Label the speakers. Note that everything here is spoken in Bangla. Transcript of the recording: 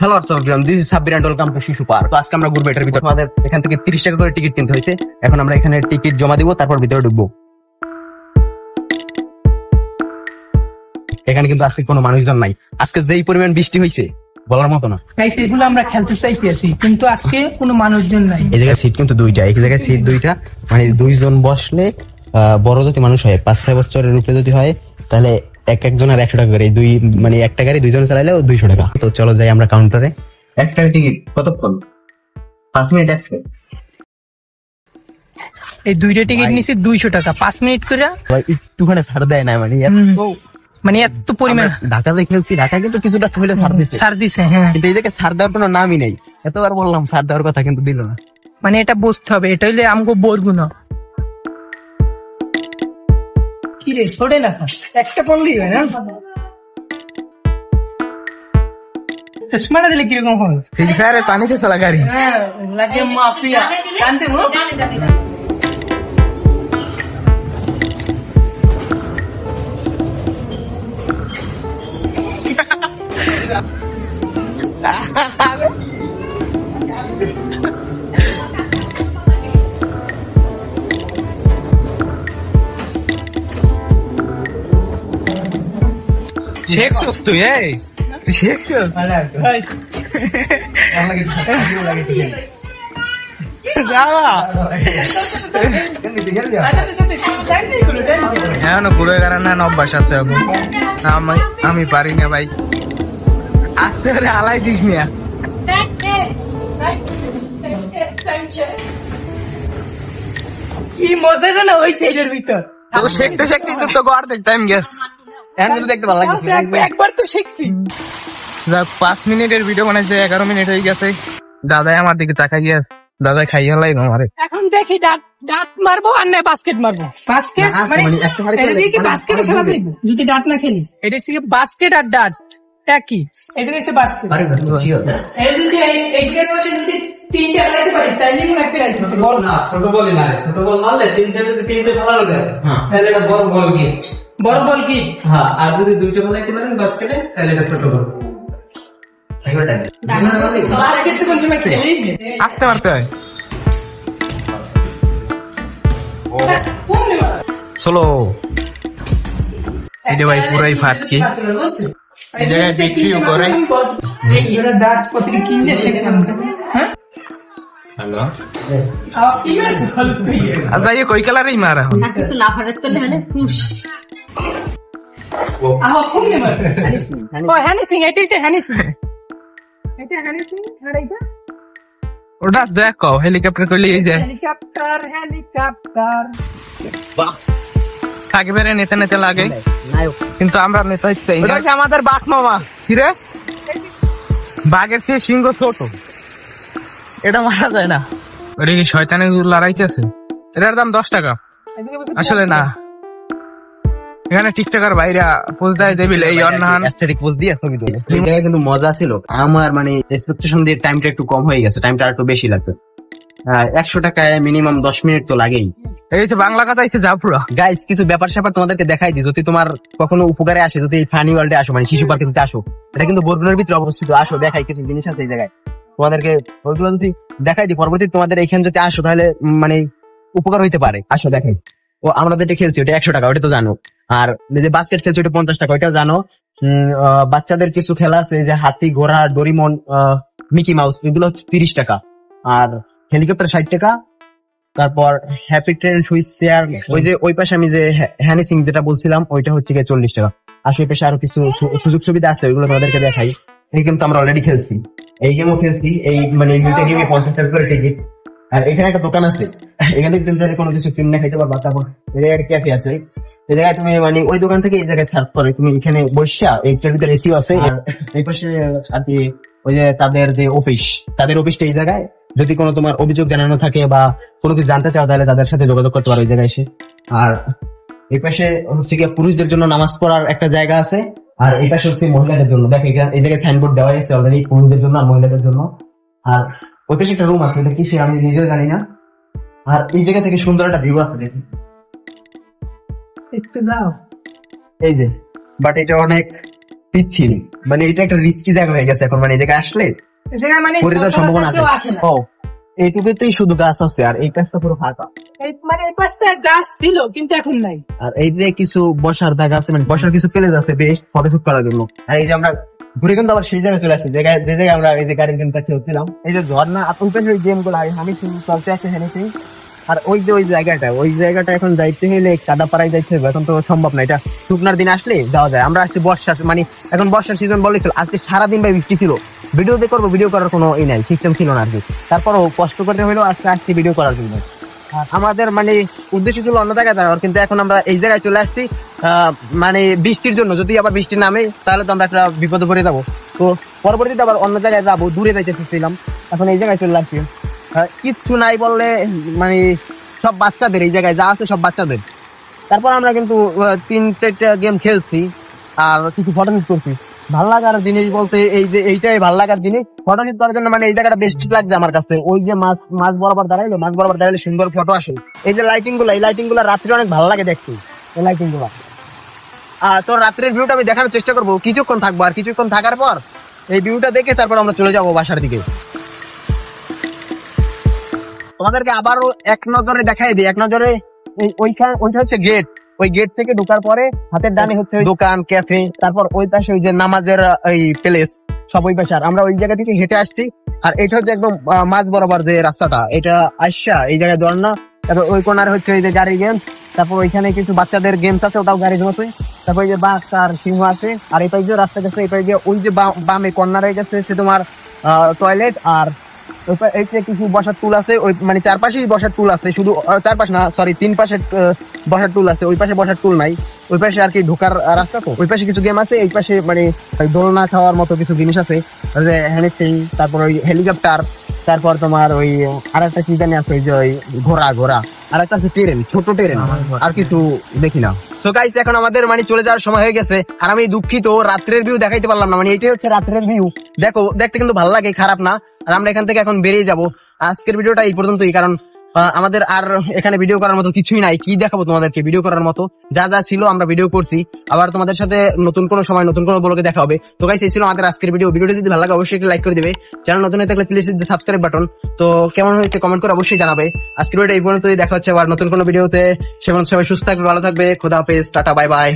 Speaker 1: Hello WhatsApp, this is Sabbir and welcome to শিশু পার্ক। তো আজকে আমরা ঘুরবো এটার ভিতরে। আমাদের এখান থেকে 30 টাকা করে টিকিট কিনতে হয়েছে। এখন আমরা এখানে টিকিট জমা দিব, তারপর ভিতরে ঢুকবো। এখানে কিন্তু আজকে কোনো মানুষজন নাই। আজকে যেই পরিমাণ বৃষ্টি হয়েছে বলার মতো না।
Speaker 2: এগুলো আমরা খেলতে চাইতেছি, কিন্তু আজকে কোনো মানুষজন নাই।
Speaker 1: এই জায়গায় সিট কিন্তু দুইটা, এক জায়গায় সিট দুইটা, মানে দুইজন বসলে বড় যদি মানুষ হয় 5-6 বছরের উপরে যদি হয় তাহলে একজনের 100 টাকা করে। দুই মানে একটা গাড়ি দুইজন চালাইলে 200 টাকা। তো চলো যাই আমরা কাউন্টারে। একটা টিকিট কতক্ষণ? 5 মিনিট আছে।
Speaker 2: এই দুইটা টিকিট নিচ্ছে 200 টাকা, 5 মিনিট করে।
Speaker 1: একটুখানে ছাড় দেয় না,
Speaker 2: মানে এত পরিমাণ।
Speaker 1: ঢাকাতে খেলছি, ঢাকা কিন্তু কিছুটা হইলে ছাড় দিচ্ছে,
Speaker 2: হ্যাঁ।
Speaker 1: কিন্তু এই জায়গায় ছাড় দেওয়ার কোনো নামই নেই। এতবার বললাম ছাড় দেওয়ার কথা, কিন্তু দিল না।
Speaker 2: মানে এটা বুঝতে হবে, এটা হইলে আমগো বলবো না। কি রে ছোড়ে না, একটা পড়লি হয় না। চশমাটা দিলে কিরকম হয়?
Speaker 1: ফ্রি ফায়ারে পানিতে চলা গাড়ি।
Speaker 2: হ্যাঁ, লাগে মাফিয়া। জানতে হো?
Speaker 1: শেখছস তুই? তুই শেখছস?
Speaker 3: ঘুরে বেড়ানোর অভ্যাস আছে এখন। আমি পারি না ভাই।
Speaker 1: আস্তে করে আলাই দিস না।
Speaker 2: কি মজা না হইছে এর ভিতর।
Speaker 3: তো শিখতে শিখতে তো অর্ধেক টাইম গেছ।
Speaker 1: এখন কিন্তু দেখতে ভালো লাগছে।
Speaker 2: একবার তো শিখছি।
Speaker 3: 5 মিনিটের ভিডিও বানাইছে, 11 মিনিট হয়ে গেছে। দাদাই আমার দিকে তাকাই গিয়ে দাদা খাইয়ে লাই আমারে।
Speaker 2: এখন দেখি ডাট মারবো আর না বাস্কেট মারবো। বাস্কেট মানে এটা দিয়ে কি বাস্কেট খেলা যাইবো যদি ডাট না খেলি? এটা থেকে বাস্কেট আর ডাট একই। এই যে হচ্ছে বাস্কেট। এই যদি এই যে বসে যদি তিনটা লাইতে পারি তাইলে মনে একটা লাইতে বড় না।
Speaker 4: ছোট বল না, ছোট বল মারলে তিনটে ভালো লাগে। তাহলে এটা বড় বল কি?
Speaker 2: বড় বল কি?
Speaker 4: হ্যাঁ, আর যদি দুইটা বল লাইতে পারেন বাস্কেটে তাহলে এটা ছোট বল।
Speaker 2: বাস্কেট তো কোন সময় খেলি?
Speaker 3: আস্তে মারতে হয়। চলো এই ভাই পুরাই ফাটকি। এই জায়গায় বিক্রিও করে।
Speaker 2: ডাট প্রতি কিনলে শেখাম। হ্যাঁ
Speaker 3: হ্যালো আচ্ছা, ये कोई कलर ही मारा हो
Speaker 5: কিছু না ফাটাত করলে হলে খুশ।
Speaker 2: আহ কোন নাম্বার? ও হানি সিং, এটা হানি সিং। এটা হানি সিং আর এটা
Speaker 3: ওটা দেখো হেলিকপ্টার করলে এই যায়।
Speaker 2: হেলিকপ্টার
Speaker 1: বাহ,
Speaker 3: আগে বেরে নেতা নেতা লাগে, কিন্তু আমরা নেতা চাই না।
Speaker 1: এটা আমাদের বাঘ মামা।
Speaker 3: কি রে, বাঘের চেয়ে সিংহ ছোট,
Speaker 1: এটা মারা যায় না।
Speaker 3: ওটা কি শয়তানের লড়াইতেছে? এটার দাম 10 টাকা। আসলে না, এখানে টিকটকার ভাইরা পোজ দেয় দেবিল এই অন্যান
Speaker 1: অ্যাস্থেটিক পোজ দিয়ে ছবি তুলে। এই জায়গায় কিন্তু মজা ছিল। আমার মানে এক্সপেকটেশন দিয়ে টাইমটা একটু কম হয়ে গেছে, টাইমটা একটু বেশি লাগবে। 100 টাকায় মিনিমাম 10 মিনিট তো লাগেই।
Speaker 3: এই যে বাংলা কথা এসে যা পুরো।
Speaker 1: গাইস, কিছু ব্যাপার স্যাপার তোমাদেরকে দেখাই দিই, যদি তোমার কখনো উপকারে আসে, যদি এই ফানি ওয়ার্ল্ডে আসো, মানে শিশু পার্কে যদি আসো। এটা কিন্তু বরগুনার ভিতরে অবস্থিত। আসো দেখাই কিছু জিনিস আছে এই জায়গায় তোমাদেরকে, ওইগুলো যদি দেখাই দিই পরবর্তী তোমাদের এইখানে যদি আসো তাহলে মানে উপকার হইতে পারে। আসো দেখাই। ও আমরা যেটা খেলছি ওটা 100 টাকা, ওটা তো জানো। আর যে বাস্কেট খেলছি ওটা 50 টাকা, ওইটাও জানো। বাচ্চাদের কিছু খেলা আছে যে হাতি, ঘোড়া, ডোরিমন, মিকি মাউস, এগুলো হচ্ছে 30 টাকা। আর হেলিকপ্টার 60 টাকা। তারপর হ্যাপি ট্রেন, সুইচ চেয়ার, ওই যে ওই পাশে আমি যে হ্যানি সিং যেটা বলছিলাম ওইটা হচ্ছে 40 টাকা। আর সেই পাশে আরো কিছু সুযোগ সুবিধা আছে, ওইগুলো তোমাদেরকে দেখাই। এই কিন্তু আমরা অলরেডি খেলছি, এই গেমও খেলছি। এই মানে এই দুইটা গেমে 50 টাকা করে টিকিট। আর এখানে একটা দোকান আছে, এখানে তুমি কোনো কিছু কিনে খাইতে পারবা। তারপর এই জায়গায় একটা ক্যাফে আছে, এই জায়গায় তুমি মানে ওই দোকান থেকে এই জায়গায় সার্ভ করে তুমি এখানে বসা। এইটার ভিতরে এসিও আছে। এই পাশে আর কি ওই যে তাদের যে অফিস, তাদের অফিসটা এই জায়গায়। যদি কোনো তোমার অভিযোগ জানানো থাকে বা কোনো কিছু জানতে চাও তাহলে তাদের সাথে যোগাযোগ করতে পারো ওই জায়গায় এসে। আর এই পাশে হচ্ছে গিয়ে পুরুষদের জন্য নামাজ পড়ার একটা জায়গা আছে, আর এই পাশে হচ্ছে মহিলাদের জন্য। দেখো এই জায়গায় সাইনবোর্ড দেওয়া আছে অলরেডি, পুরুষদের জন্য আর মহিলাদের জন্য। আর ওই পাশে একটা রুম আছে, এটা কি সে আমি নিজেও জানি না। আর এই জায়গা থেকে সুন্দর একটা ভিউ আছে, দেখি
Speaker 2: একটু দাও।
Speaker 1: এই যে, বাট এটা অনেক পিচ্ছিল, মানে এটা একটা রিস্কি জায়গা হয়ে গেছে এখন, মানে এই জায়গায় আসলে
Speaker 2: এই জায়গায় মানে
Speaker 1: পড়ে যাওয়ার সম্ভাবনা আছে।
Speaker 2: কেউ আসে না।
Speaker 1: ও এইটুকুতেই শুধু গাছ আছে, আর এই পাশটা পুরো ফাঁকা।
Speaker 2: মানে এই পাশটা গাছ ছিল কিন্তু এখন নাই।
Speaker 1: আর এই যে কিছু বসার জায়গা আছে, মানে বসার কিছু প্লেস আছে বেশ ফটোশুট করার জন্য। আর এই যে আমরা ঘুরে কিন্তু আবার সেই জায়গায় চলে আসছি, যে জায়গায় আমরা এই যে গাড়ির গেম কাছে হচ্ছিলাম, এই যে ঝর্ণা আপন পেশে ওই গেম গুলো আমি চলতে আছে হেনেছি। আর ওই যে ওই জায়গাটা এখন যাইতে হলে কাদা পাড়ায় যাইতে হবে, এখন তো সম্ভব না। এটা শুকনার দিন আসলে যাওয়া যায়। আমরা আসছি বর্ষার, মানে এখন বর্ষার সিজন বলেছিল, আজকে সারাদিন ভাই বৃষ্টি ছিল, ভিডিও করার কোনো নাই, সিস্টেম ছিল না আর কি। তারপরও কষ্ট করতে হলেও আজকে আসছি ভিডিও করার জন্য। আমাদের মানে উদ্দেশ্য ছিল অন্য জায়গায় যাওয়ার, কিন্তু এখন আমরা এই জায়গায় চলে আসছি মানে বৃষ্টির জন্য। যদি আবার বৃষ্টি নামে তাহলে তো আমরা একটা বিপদে পড়ে যাবো। তো পরবর্তীতে আবার অন্য জায়গায় যাবো, দূরে যাইতে চেয়েছিলাম, এখন এই জায়গায় চলে আসছি। কিচ্ছু নাই বললে মানে সব বাচ্চাদের, এই জায়গায় যা আছে সব বাচ্চাদের। তারপর আমরা কিন্তু 3-4টা গেম খেলছি আর কিছু ফটোশুট করছি। ভাল লাগার জিনিস বলতে এই যে এইটাই ভাল লাগার জিনিস, ফটোশুট করার জন্য। মানে এই জায়গাটা বেস্ট লাগছে আমার কাছে। ওই যে মাছ বরাবর দাঁড়াইলে সুন্দর ফটো আসে। এই যে লাইটিং গুলা রাত্রে অনেক ভালো লাগে দেখতে, এই লাইটিং গুলা। তো রাত্রের ভিউটা আমি দেখানোর চেষ্টা করবো, কিছুক্ষণ থাকবো, আর কিছুক্ষণ থাকার পর এই ভিউটা দেখে তারপর আমরা চলে যাবো বাসার দিকে। তোমাদেরকে আবারও এক নজরে দেখাই দিই, এক নজরে ওইটা হচ্ছে গেট। ওই গেট থেকে ঢোকার পরে হাতের ডানে হচ্ছে দোকান, ক্যাফে, তারপর ওই পাশে ওই যে নামাজের ওই প্লেস, সব ওই পাশে। আর আমরা ওই জায়গা থেকে হেঁটে আসছি। আর এটা হচ্ছে একদম মাঝ বরাবর যে রাস্তাটা, এটা আসা এই জায়গায় ঝর্ণা। তারপর ওই কোনারে হচ্ছে ওই যে গাড়ি গেমস, তারপর ওইখানে কিছু বাচ্চাদের গেমস আছে, ওটাও গাড়ি গেমস। তারপর ওই যে বাঘ আর সিংহ আছে। আর এই পাশে যে রাস্তা গেছে, এই পাশে ওই যে বামে কর্নারে গেছে হচ্ছে তোমার টয়লেট। আর কিছু বসার টুল আছে, ওই মানে চারপাশেই বসার টুল আছে, শুধু চারপাশ না, সরি 3 পাশে বসার টুল আছে, ওই পাশে বসার টুল নাই। ওই পাশে আর কি ঢোকার রাস্তা, তো ওই পাশে কিছু গেম আছে, এই পাশে মানে দোলনা খাওয়ার মতো কিছু জিনিস আছে, হ্যানিং, তারপর ওই হেলিকপ্টার, তারপর তোমার ওই আর একটা কি জানি আছে, ওই যে ওই ঘোড়া আর একটা আছে ট্রেন, ছোট ট্রেন, আর কিছু দেখি না। সো গাইস এখন আমাদের মানে চলে যাওয়ার সময় হয়ে গেছে। আর আমি দুঃখিত রাত্রের ভিউ দেখাইতে পারলাম না, মানে এটাই হচ্ছে রাত্রের ভিউ। দেখো, দেখতে কিন্তু ভালো লাগে, খারাপ না। আর আমরা এখান থেকে এখন বেরিয়ে যাব। আজকের ভিডিওটা এই পর্যন্তই, কারণ আমাদের আর এখানে ভিডিও করার মতো কিছুই নাই। কি দেখাবো তোমাদেরকে ভিডিও করার মতো? যা যা ছিল আমরা ভিডিও করছি। আবার তোমাদের সাথে নতুন কোনো সময় নতুন কোনো ব্লগে দেখা হবে। তো গাইস এই ছিল আমাদের আজকের ভিডিও। ভিডিওটা যদি ভালো লাগে অবশ্যই একটা লাইক করে দিবে। চ্যানেল নতুন হয়ে থাকলে please hit the subscribe button. তো কেমন হয়েছে কমেন্ট করে অবশ্যই জানাবে। আজকের ভিডিওটা এই পর্যন্তই, দেখা হচ্ছে আবার নতুন কোনো ভিডিওতে। সবাই সুস্থ থাকবে, ভালো থাকবে। খোদা হাফেজ, টাটা, বাই বাই।